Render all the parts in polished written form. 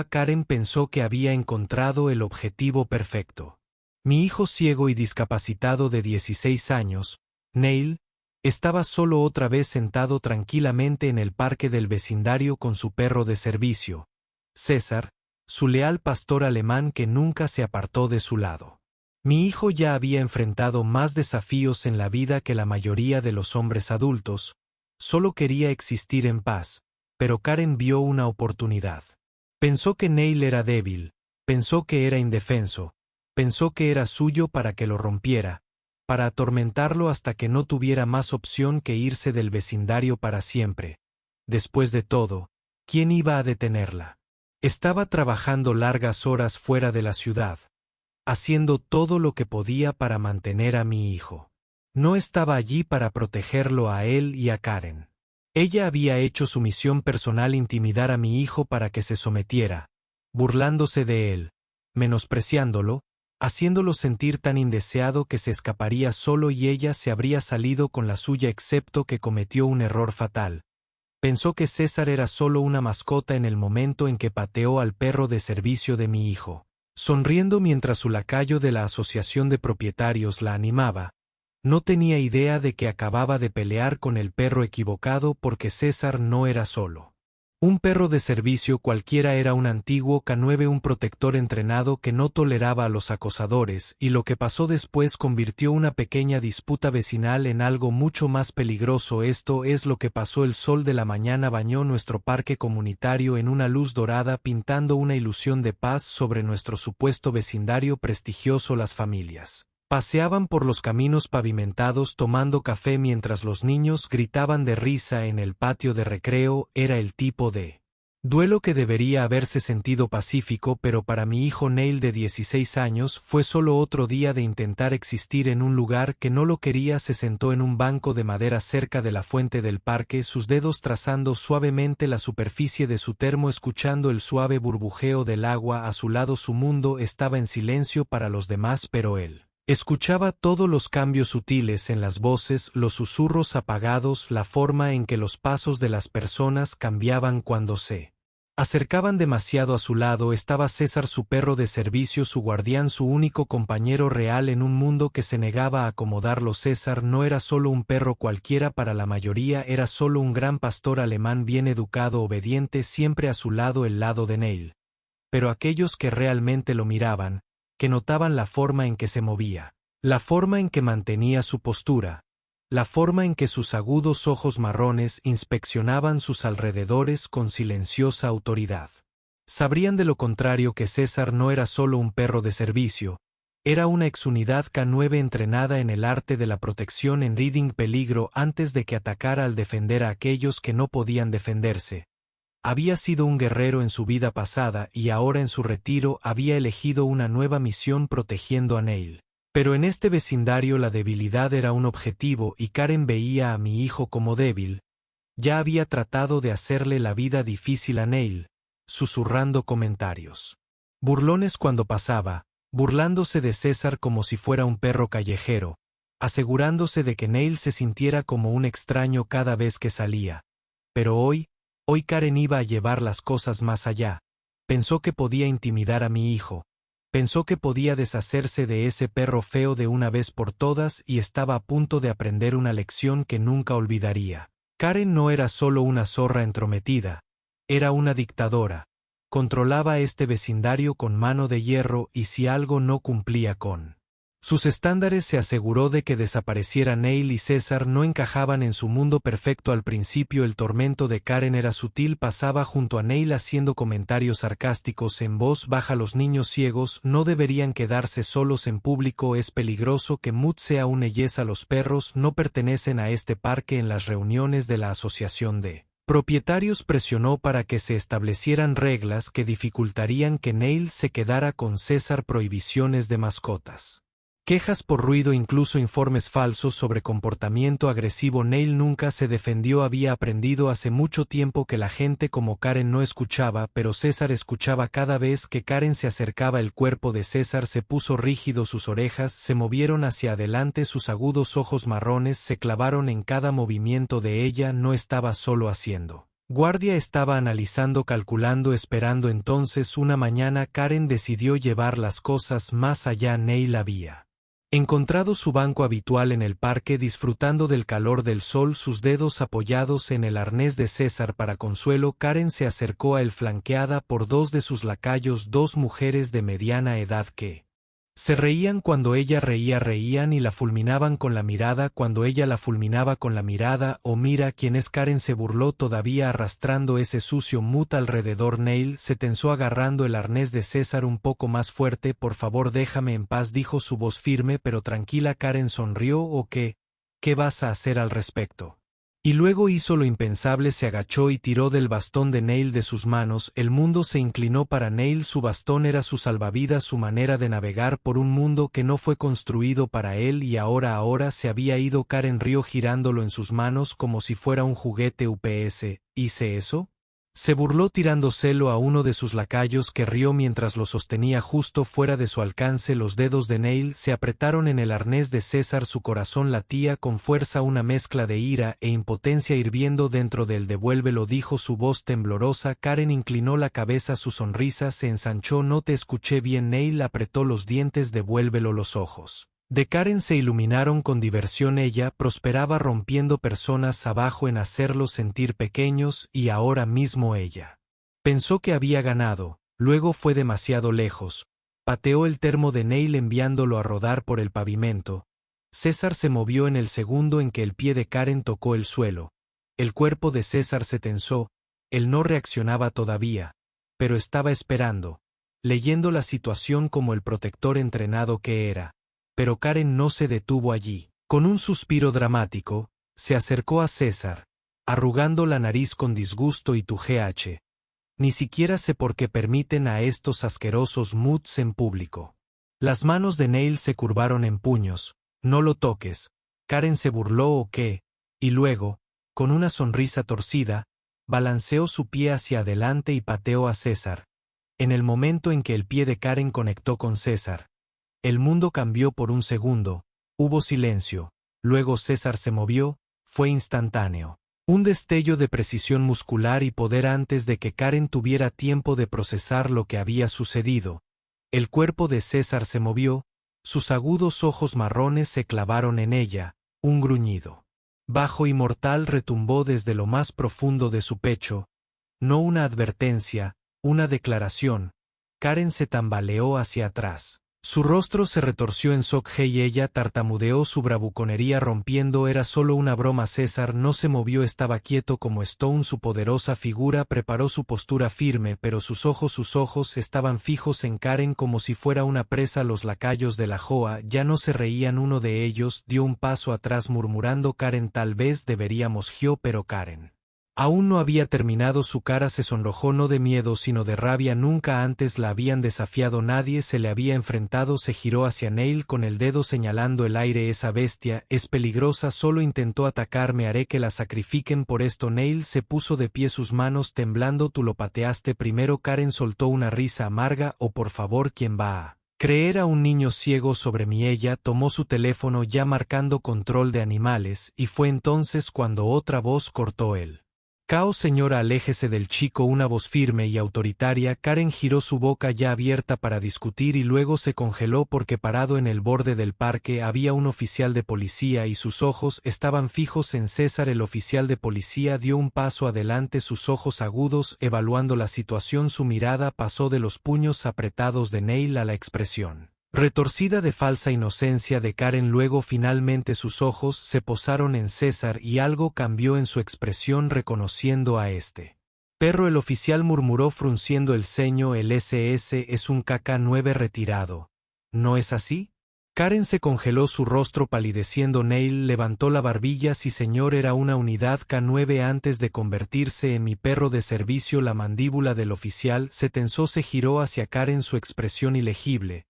Karen pensó que había encontrado el objetivo perfecto. Mi hijo ciego y discapacitado de 16 años, Neil, estaba solo otra vez sentado tranquilamente en el parque del vecindario con su perro de servicio, César, su leal pastor alemán que nunca se apartó de su lado. Mi hijo ya había enfrentado más desafíos en la vida que la mayoría de los hombres adultos, solo quería existir en paz, pero Karen vio una oportunidad. Pensó que Neil era débil, pensó que era indefenso, pensó que era suyo para que lo rompiera, para atormentarlo hasta que no tuviera más opción que irse del vecindario para siempre. Después de todo, ¿quién iba a detenerla? Estaba trabajando largas horas fuera de la ciudad, haciendo todo lo que podía para mantener a mi hijo. No estaba allí para protegerlo a él y a Karen. Ella había hecho su misión personal intimidar a mi hijo para que se sometiera, burlándose de él, menospreciándolo, haciéndolo sentir tan indeseado que se escaparía solo y ella se habría salido con la suya excepto que cometió un error fatal. Pensó que César era solo una mascota en el momento en que pateó al perro de servicio de mi hijo. Sonriendo mientras su lacayo de la asociación de propietarios la animaba, no tenía idea de que acababa de pelear con el perro equivocado porque César no era solo un perro de servicio cualquiera, era un antiguo K9, un protector entrenado que no toleraba a los acosadores, y lo que pasó después convirtió una pequeña disputa vecinal en algo mucho más peligroso. Esto es lo que pasó. El sol de la mañana bañó nuestro parque comunitario en una luz dorada, pintando una ilusión de paz sobre nuestro supuesto vecindario prestigioso. Las familias paseaban por los caminos pavimentados tomando café mientras los niños gritaban de risa en el patio de recreo. Era el tipo de duelo que debería haberse sentido pacífico, pero para mi hijo Neil de 16 años fue solo otro día de intentar existir en un lugar que no lo quería. Se sentó en un banco de madera cerca de la fuente del parque, sus dedos trazando suavemente la superficie de su termo, escuchando el suave burbujeo del agua a su lado. Su mundo estaba en silencio para los demás, pero él escuchaba todos los cambios sutiles en las voces, los susurros apagados, la forma en que los pasos de las personas cambiaban cuando se acercaban demasiado a su lado. Estaba César, su perro de servicio, su guardián, su único compañero real en un mundo que se negaba a acomodarlo. César no era solo un perro cualquiera para la mayoría, era solo un gran pastor alemán bien educado, obediente, siempre a su lado, el lado de Neil. Pero aquellos que realmente lo miraban, que notaban la forma en que se movía, la forma en que mantenía su postura, la forma en que sus agudos ojos marrones inspeccionaban sus alrededores con silenciosa autoridad, sabrían de lo contrario que César no era solo un perro de servicio, era una exunidad K9 entrenada en el arte de la protección en Reading peligro antes de que atacara al defender a aquellos que no podían defenderse. Había sido un guerrero en su vida pasada y ahora en su retiro había elegido una nueva misión protegiendo a Neil. Pero en este vecindario la debilidad era un objetivo y Karen veía a mi hijo como débil. Ya había tratado de hacerle la vida difícil a Neil, susurrando comentarios burlones cuando pasaba, burlándose de César como si fuera un perro callejero, asegurándose de que Neil se sintiera como un extraño cada vez que salía. Pero hoy Karen iba a llevar las cosas más allá. Pensó que podía intimidar a mi hijo. Pensó que podía deshacerse de ese perro feo de una vez por todas y estaba a punto de aprender una lección que nunca olvidaría. Karen no era solo una zorra entrometida, era una dictadora. Controlaba este vecindario con mano de hierro y si algo no cumplía con sus estándares se aseguró de que desapareciera. Neil y César no encajaban en su mundo perfecto. Al principio el tormento de Karen era sutil, pasaba junto a Neil haciendo comentarios sarcásticos en voz baja. Los niños ciegos no deberían quedarse solos en público, es peligroso que Mud sea un Eyesa. Los perros no pertenecen a este parque. En las reuniones de la asociación de propietarios presionó para que se establecieran reglas que dificultarían que Neil se quedara con César, prohibiciones de mascotas, quejas por ruido, incluso informes falsos sobre comportamiento agresivo. Neil nunca se defendió, había aprendido hace mucho tiempo que la gente como Karen no escuchaba, pero César escuchaba. Cada vez que Karen se acercaba el cuerpo de César se puso rígido, sus orejas se movieron hacia adelante, sus agudos ojos marrones se clavaron en cada movimiento de ella. No estaba solo haciendo Guardia estaba analizando, calculando, esperando. Entonces una mañana Karen decidió llevar las cosas más allá. Neil había encontrado su banco habitual en el parque, disfrutando del calor del sol, sus dedos apoyados en el arnés de César. Para consuelo, Karen se acercó a él flanqueada por dos de sus lacayos, dos mujeres de mediana edad que se reían cuando ella reía, reían y la fulminaban con la mirada cuando ella la fulminaba con la mirada. «Oh, mira quién es». Karen se burló, todavía arrastrando ese sucio mut alrededor. Neil se tensó agarrando el arnés de César un poco más fuerte. «Por favor, déjame en paz», dijo su voz firme pero tranquila. Karen sonrió. «¿O qué? ¿Qué vas a hacer al respecto?». Y luego hizo lo impensable, se agachó y tiró del bastón de Neil de sus manos. El mundo se inclinó para Neil, su bastón era su salvavidas, su manera de navegar por un mundo que no fue construido para él y ahora se había ido. Karen rió girándolo en sus manos como si fuera un juguete. «¿UPS? ¿Hice eso?». Se burló tirándoselo a uno de sus lacayos, que rió mientras lo sostenía justo fuera de su alcance. Los dedos de Neil se apretaron en el arnés de César, su corazón latía con fuerza, una mezcla de ira e impotencia hirviendo dentro de él. «Devuélvelo», dijo su voz temblorosa. Karen inclinó la cabeza, su sonrisa se ensanchó. «No te escuché bien». Neil apretó los dientes. «Devuélvelo». Los ojos de Karen se iluminaron con diversión. Ella prosperaba rompiendo personas abajo en hacerlos sentir pequeños, y ahora mismo ella pensó que había ganado. Luego fue demasiado lejos. Pateó el termo de Neil enviándolo a rodar por el pavimento. César se movió en el segundo en que el pie de Karen tocó el suelo. El cuerpo de César se tensó. Él no reaccionaba todavía, pero estaba esperando, leyendo la situación como el protector entrenado que era. Pero Karen no se detuvo allí. Con un suspiro dramático, se acercó a César, arrugando la nariz con disgusto. «¿Y tu GH? Ni siquiera sé por qué permiten a estos asquerosos muts en público». Las manos de Neil se curvaron en puños. «No lo toques». Karen se burló. «¿O qué?». Y luego, con una sonrisa torcida, balanceó su pie hacia adelante y pateó a César. En el momento en que el pie de Karen conectó con César, el mundo cambió por un segundo. Hubo silencio. Luego César se movió. Fue instantáneo. Un destello de precisión muscular y poder antes de que Karen tuviera tiempo de procesar lo que había sucedido. El cuerpo de César se movió. Sus agudos ojos marrones se clavaron en ella. Un gruñido bajo y mortal retumbó desde lo más profundo de su pecho. No una advertencia, una declaración. Karen se tambaleó hacia atrás. Su rostro se retorció en shock y ella tartamudeó su bravuconería rompiendo. «Era solo una broma». César no se movió, estaba quieto como Stone. Su poderosa figura preparó su postura firme, pero sus ojos estaban fijos en Karen como si fuera una presa. Los lacayos de la Joa ya no se reían. Uno de ellos dio un paso atrás murmurando: «Karen, tal vez deberíamos». Pero Karen aún no había terminado. Su cara se sonrojó, no de miedo sino de rabia. Nunca antes la habían desafiado, nadie se le había enfrentado. Se giró hacia Neil con el dedo señalando el aire. «Esa bestia es peligrosa, solo intentó atacarme, haré que la sacrifiquen por esto». Neil se puso de pie, sus manos temblando. «Tú lo pateaste primero». Karen soltó una risa amarga. «Oh, por favor, ¿quién va a creer a un niño ciego sobre mí?». Ella tomó su teléfono ya marcando control de animales, y fue entonces cuando otra voz cortó el «Caos». «Señora, aléjese del chico». Una voz firme y autoritaria. Karen giró su boca ya abierta para discutir y luego se congeló porque parado en el borde del parque había un oficial de policía y sus ojos estaban fijos en César. El oficial de policía dio un paso adelante, sus ojos agudos evaluando la situación. Su mirada pasó de los puños apretados de Neil a la expresión retorcida de falsa inocencia de Karen. Luego finalmente sus ojos se posaron en César y algo cambió en su expresión reconociendo a este perro. El oficial murmuró frunciendo el ceño: «El SS es un KK-9 retirado, ¿no es así?». Karen se congeló, su rostro palideciendo. Neil levantó la barbilla: «Sí señor, era una unidad K9 antes de convertirse en mi perro de servicio». La mandíbula del oficial se tensó, se giró hacia Karen, su expresión ilegible.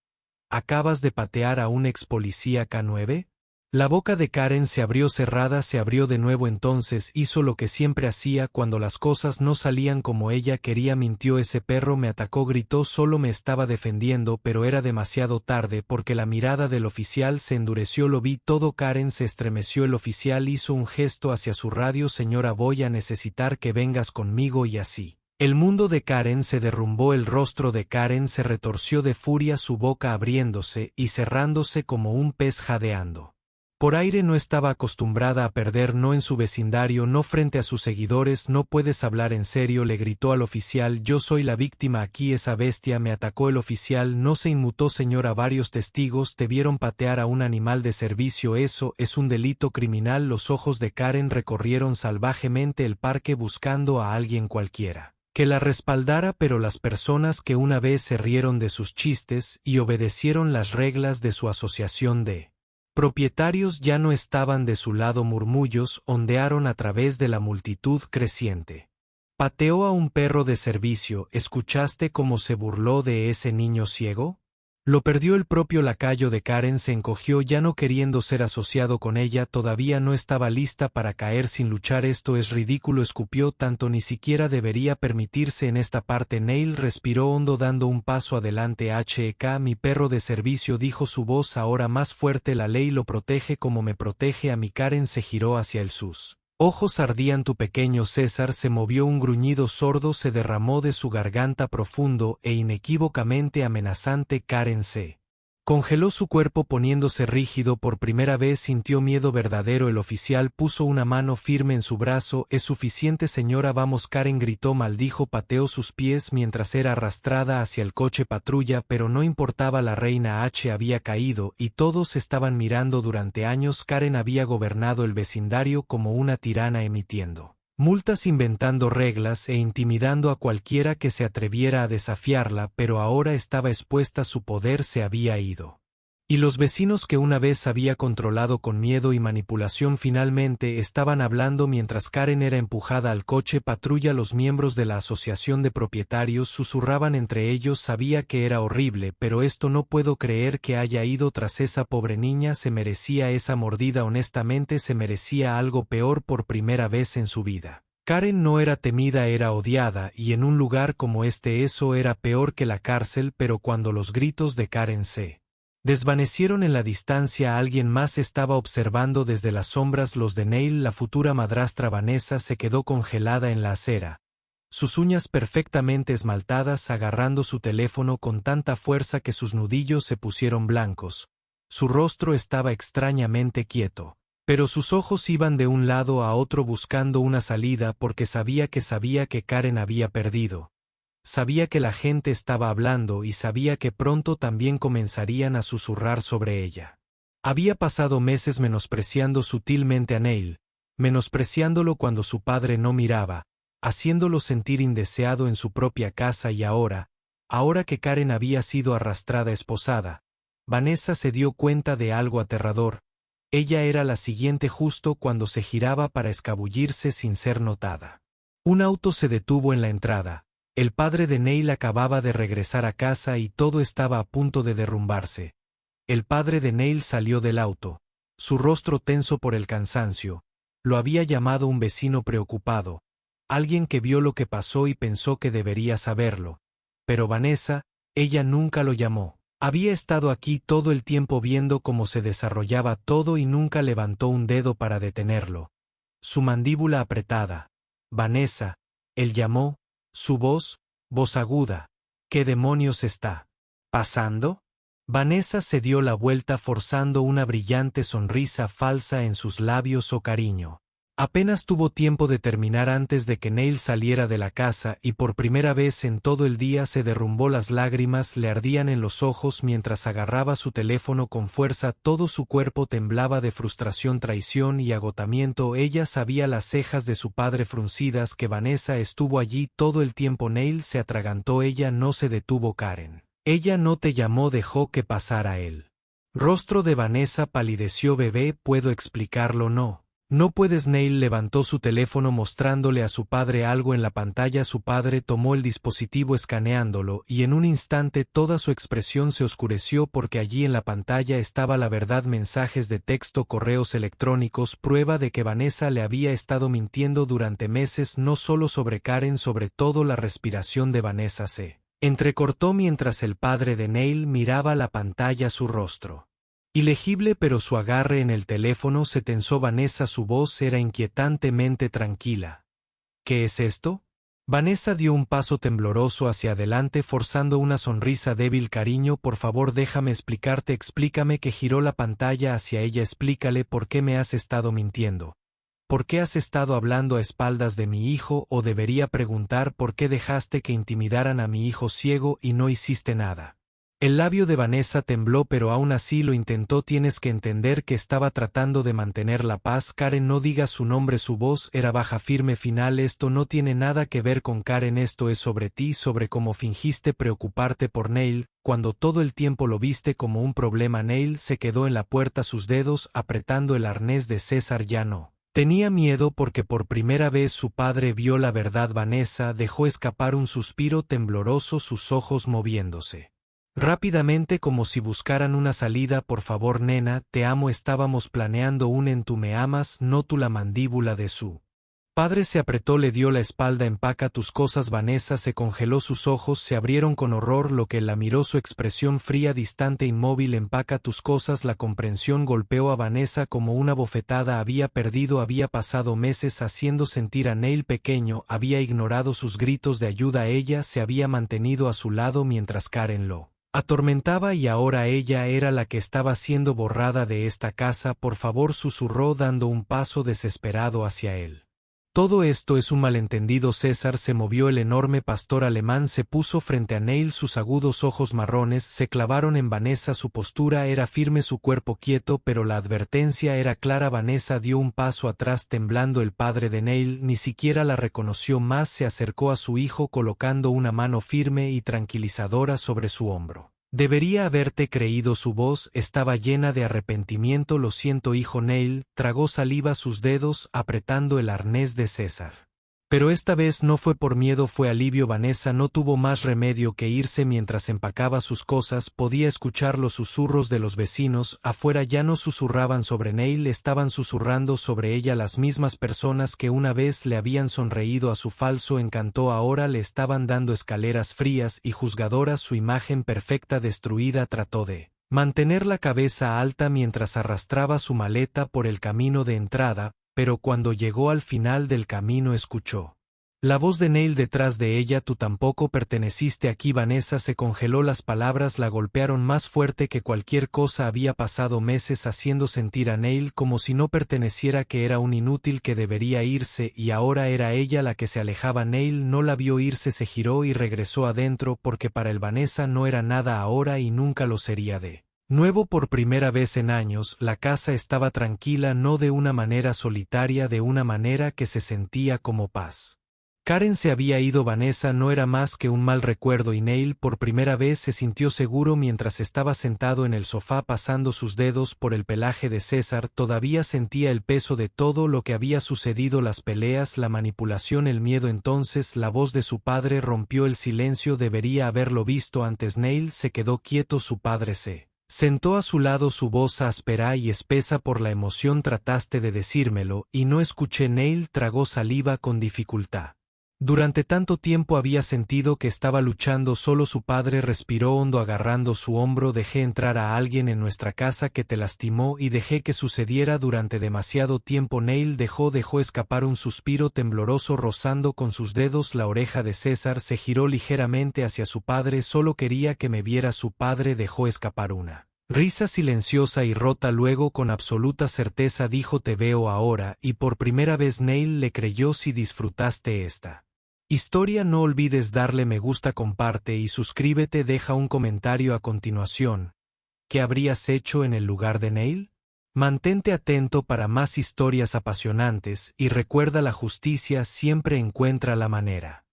«¿Acabas de patear a un ex policía K9?». La boca de Karen se abrió cerrada, se abrió de nuevo, entonces hizo lo que siempre hacía cuando las cosas no salían como ella quería. Mintió, ese perro me atacó, gritó, solo me estaba defendiendo, pero era demasiado tarde porque la mirada del oficial se endureció, lo vi todo. Karen se estremeció, el oficial hizo un gesto hacia su radio, señora, voy a necesitar que vengas conmigo, y así. El mundo de Karen se derrumbó, el rostro de Karen se retorció de furia, su boca abriéndose y cerrándose como un pez jadeando. Por aire, no estaba acostumbrada a perder, no en su vecindario, no frente a sus seguidores. No puedes hablar en serio, le gritó al oficial, yo soy la víctima aquí, esa bestia me atacó. El oficial no se inmutó, señora, varios testigos te vieron patear a un animal de servicio, eso es un delito criminal. Los ojos de Karen recorrieron salvajemente el parque buscando a alguien cualquiera que la respaldara, pero las personas que una vez se rieron de sus chistes y obedecieron las reglas de su asociación de propietarios ya no estaban de su lado. Murmullos ondearon a través de la multitud creciente. Pateó a un perro de servicio, ¿escuchaste cómo se burló de ese niño ciego? Lo perdió. El propio lacayo de Karen se encogió, ya no queriendo ser asociado con ella, todavía no estaba lista para caer sin luchar. Esto es ridículo, escupió, tanto ni siquiera debería permitirse en esta parte. Neil respiró hondo dando un paso adelante. Mi perro de servicio, dijo, su voz ahora más fuerte, la ley lo protege como me protege a mí. Karen se giró hacia el sus ojos ardían. Tu pequeño César se movió, un gruñido sordo se derramó de su garganta, profundo e inequívocamente amenazante. Karen se congeló, su cuerpo poniéndose rígido, por primera vez sintió miedo verdadero. El oficial puso una mano firme en su brazo, es suficiente, señora, vamos. Karen gritó, maldijo, pateó sus pies mientras era arrastrada hacia el coche patrulla, pero no importaba, la reina había caído y todos estaban mirando. Durante años Karen había gobernado el vecindario como una tirana, emitiendo multas, inventando reglas e intimidando a cualquiera que se atreviera a desafiarla, pero ahora estaba expuesta, su poder se había ido. Y los vecinos que una vez había controlado con miedo y manipulación finalmente estaban hablando mientras Karen era empujada al coche patrulla. Los miembros de la asociación de propietarios susurraban entre ellos, sabía que era horrible, pero esto no puedo creer que haya ido tras esa pobre niña, se merecía esa mordida, honestamente se merecía algo peor por primera vez en su vida. Karen no era temida, era odiada, y en un lugar como este eso era peor que la cárcel, pero cuando los gritos de Karen se desvanecieron en la distancia, alguien más estaba observando desde las sombras. Los de Neil, la futura madrastra Vanessa, se quedó congelada en la acera, sus uñas perfectamente esmaltadas, agarrando su teléfono con tanta fuerza que sus nudillos se pusieron blancos. Su rostro estaba extrañamente quieto, pero sus ojos iban de un lado a otro buscando una salida, porque sabía que Karen había perdido. Sabía que la gente estaba hablando y sabía que pronto también comenzarían a susurrar sobre ella. Había pasado meses menospreciando sutilmente a Neil, menospreciándolo cuando su padre no miraba, haciéndolo sentir indeseado en su propia casa, y ahora que Karen había sido arrastrada, esposada, Vanessa se dio cuenta de algo aterrador. Ella era la siguiente justo cuando se giraba para escabullirse sin ser notada. Un auto se detuvo en la entrada. El padre de Neil acababa de regresar a casa y todo estaba a punto de derrumbarse. El padre de Neil salió del auto, su rostro tenso por el cansancio. Lo había llamado un vecino preocupado, alguien que vio lo que pasó y pensó que debería saberlo. Pero Vanessa, ella nunca lo llamó. Había estado aquí todo el tiempo viendo cómo se desarrollaba todo y nunca levantó un dedo para detenerlo. Su mandíbula apretada. Vanessa, él llamó. Su voz aguda. ¿Qué demonios está pasando? Vanessa se dio la vuelta forzando una brillante sonrisa falsa en sus labios. Oh, cariño. Apenas tuvo tiempo de terminar antes de que Neil saliera de la casa y por primera vez en todo el día se derrumbó, las lágrimas le ardían en los ojos mientras agarraba su teléfono con fuerza, todo su cuerpo temblaba de frustración, traición y agotamiento. Ella sabía, las cejas de su padre fruncidas, que Vanessa estuvo allí todo el tiempo. Neil se atragantó, ella no se detuvo. Karen, ella no te llamó, dejó que pasara él. Rostro de Vanessa palideció. Bebé, ¿puedo explicarlo? No. No puedes. Neil levantó su teléfono mostrándole a su padre algo en la pantalla. Su padre tomó el dispositivo escaneándolo y en un instante toda su expresión se oscureció porque allí en la pantalla estaba la verdad: mensajes de texto, correos electrónicos, prueba de que Vanessa le había estado mintiendo durante meses, no solo sobre Karen, sobre todo. La respiración de Vanessa se entrecortó mientras el padre de Neil miraba la pantalla, su rostro ilegible pero su agarre en el teléfono se tensó. Vanessa, su voz era inquietantemente tranquila. ¿Qué es esto? Vanessa dio un paso tembloroso hacia adelante forzando una sonrisa débil. Cariño, por favor déjame explicarte. Explícame. Que giró la pantalla hacia ella. Explícale por qué me has estado mintiendo. ¿Por qué has estado hablando a espaldas de mi hijo? O debería preguntar por qué dejaste que intimidaran a mi hijo ciego y no hiciste nada. El labio de Vanessa tembló pero aún así lo intentó. Tienes que entender que estaba tratando de mantener la paz. Karen, no digas su nombre. Su voz era baja, firme. Final, esto no tiene nada que ver con Karen, esto es sobre ti, sobre cómo fingiste preocuparte por Neil, cuando todo el tiempo lo viste como un problema. Neil se quedó en la puerta, sus dedos apretando el arnés de César. Ya no tenía miedo porque por primera vez su padre vio la verdad. Vanessa dejó escapar un suspiro tembloroso, sus ojos moviéndose rápidamente como si buscaran una salida. Por favor, nena, te amo. Estábamos planeando un en tú me amas, no tú. La mandíbula de su padre se apretó, le dio la espalda. Empaca tus cosas. Vanessa se congeló, sus ojos se abrieron con horror lo que la miró, su expresión fría, distante, inmóvil. Empaca tus cosas. La comprensión golpeó a Vanessa como una bofetada. Había pasado meses haciendo sentir a Neil pequeño, había ignorado sus gritos de ayuda. Ella se había mantenido a su lado mientras Karen lo atormentaba y ahora ella era la que estaba siendo borrada de esta casa. Por favor, susurró dando un paso desesperado hacia él. Todo esto es un malentendido. César se movió. El enorme pastor alemán se puso frente a Neil, sus agudos ojos marrones se clavaron en Vanessa. Su postura era firme, su cuerpo quieto, pero la advertencia era clara. Vanessa dio un paso atrás temblando. El padre de Neil ni siquiera la reconoció más. Se acercó a su hijo colocando una mano firme y tranquilizadora sobre su hombro. Debería haberte creído. Su voz estaba llena de arrepentimiento. Lo siento, hijo. Neil tragó saliva, sus dedos apretando el arnés de César. Pero esta vez no fue por miedo, fue alivio. Vanessa no tuvo más remedio que irse. Mientras empacaba sus cosas, podía escuchar los susurros de los vecinos. Afuera ya no susurraban sobre Neil, estaban susurrando sobre ella. Las mismas personas que una vez le habían sonreído a su falso encanto ahora le estaban dando escaleras frías y juzgadoras. Su imagen perfecta destruida. Trató de mantener la cabeza alta mientras arrastraba su maleta por el camino de entrada, pero cuando llegó al final del camino escuchó la voz de Neil detrás de ella. Tú tampoco perteneciste aquí. Vanessa se congeló, las palabras la golpearon más fuerte que cualquier cosa. Había pasado meses haciendo sentir a Neil como si no perteneciera, que era un inútil, que debería irse, y ahora era ella la que se alejaba. Neil no la vio irse, se giró y regresó adentro porque para él Vanessa no era nada ahora y nunca lo sería de nuevo. Por primera vez en años, la casa estaba tranquila, no de una manera solitaria, de una manera que se sentía como paz. Karen se había ido. Vanessa no era más que un mal recuerdo y Neil por primera vez se sintió seguro mientras estaba sentado en el sofá pasando sus dedos por el pelaje de César. Todavía sentía el peso de todo lo que había sucedido, las peleas, la manipulación, el miedo. Entonces la voz de su padre rompió el silencio. Debería haberlo visto antes. Neil se quedó quieto. Su padre se sentó a su lado, su voz áspera y espesa por la emoción. Trataste de decírmelo y no escuché. Neil tragó saliva con dificultad. Durante tanto tiempo había sentido que estaba luchando solo. Su padre respiró hondo agarrando su hombro. Dejé entrar a alguien en nuestra casa que te lastimó y dejé que sucediera durante demasiado tiempo. Neil dejó escapar un suspiro tembloroso rozando con sus dedos la oreja de César. Se giró ligeramente hacia su padre. Solo quería que me viera. Su padre dejó escapar una risa silenciosa y rota. Luego con absoluta certeza dijo: te veo ahora, y por primera vez Neil le creyó. Si disfrutaste esta historia, no olvides darle me gusta, comparte y suscríbete. Deja un comentario a continuación. ¿Qué habrías hecho en el lugar de Neil? Mantente atento para más historias apasionantes y recuerda, la justicia siempre encuentra la manera.